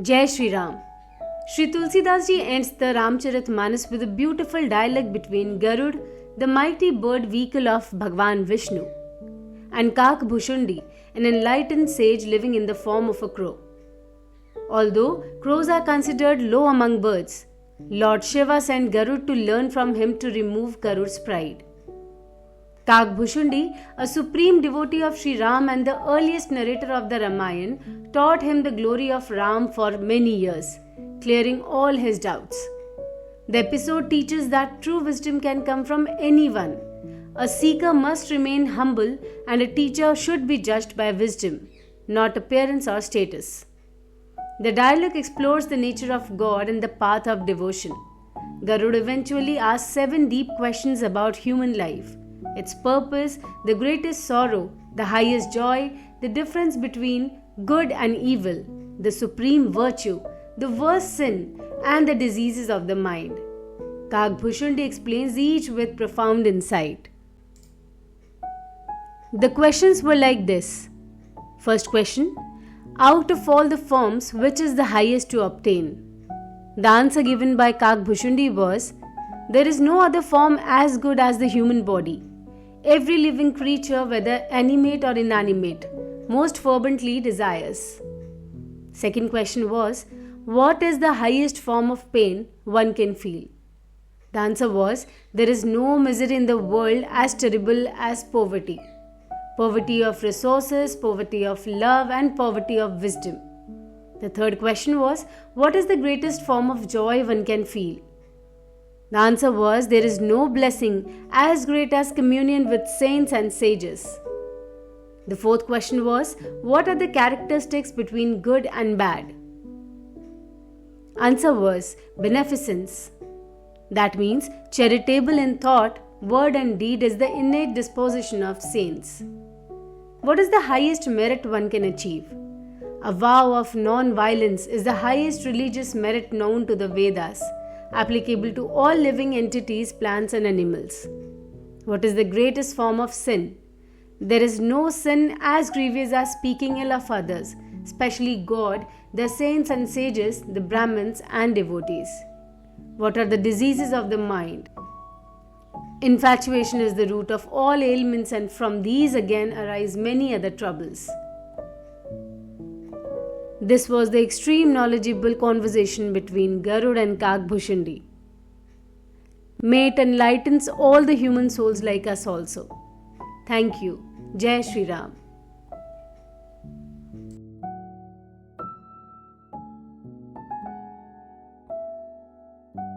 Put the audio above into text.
Jai Shri Ram. Sri Tulsidas ji ends the Ramcharitmanas with a beautiful dialogue between Garud, the mighty bird vehicle of Bhagwan Vishnu, and Kak Bhushundi, an enlightened sage living in the form of a crow. Although crows are considered low among birds, Lord Shiva sent Garud to learn from him to remove Garud's pride. Kak Bhushundi, a supreme devotee of Sri Ram and the earliest narrator of the Ramayana, taught him the glory of Ram for many years, clearing all his doubts. The episode teaches that true wisdom can come from anyone. A seeker must remain humble, and a teacher should be judged by wisdom, not appearance or status. The dialogue explores the nature of God and the path of devotion. Garud eventually asks 7 deep questions about human life, its purpose, the greatest sorrow, the highest joy, the difference between good and evil, the supreme virtue, the worst sin, and the diseases of the mind. Kak Bhushundi explains each with profound insight. The questions were like this. First question: out of all the forms, which is the highest to obtain? The answer given by Kak Bhushundi was, there is no other form as good as the human body. Every living creature, whether animate or inanimate, most fervently desires. Second question was, what is the highest form of pain one can feel? The answer was, there is no misery in the world as terrible as poverty. Poverty of resources, poverty of love, and poverty of wisdom. The third question was, what is the greatest form of joy one can feel? The answer was, there is no blessing as great as communion with saints and sages. The fourth question was, what are the characteristics between good and bad? Answer was, beneficence. That means charitable in thought, word and deed is the innate disposition of saints. What is the highest merit one can achieve? A vow of non-violence is the highest religious merit known to the Vedas, applicable to all living entities, plants and animals. What is the greatest form of sin? There is no sin as grievous as speaking ill of others, especially God, the saints and sages, the Brahmins and devotees. What are the diseases of the mind? Infatuation is the root of all ailments, and from these again arise many other troubles. This was the extreme knowledgeable conversation between Garud and Kak Bhushundi. May it enlightens all the human souls like us also. Thank you. Jai Shri Ram.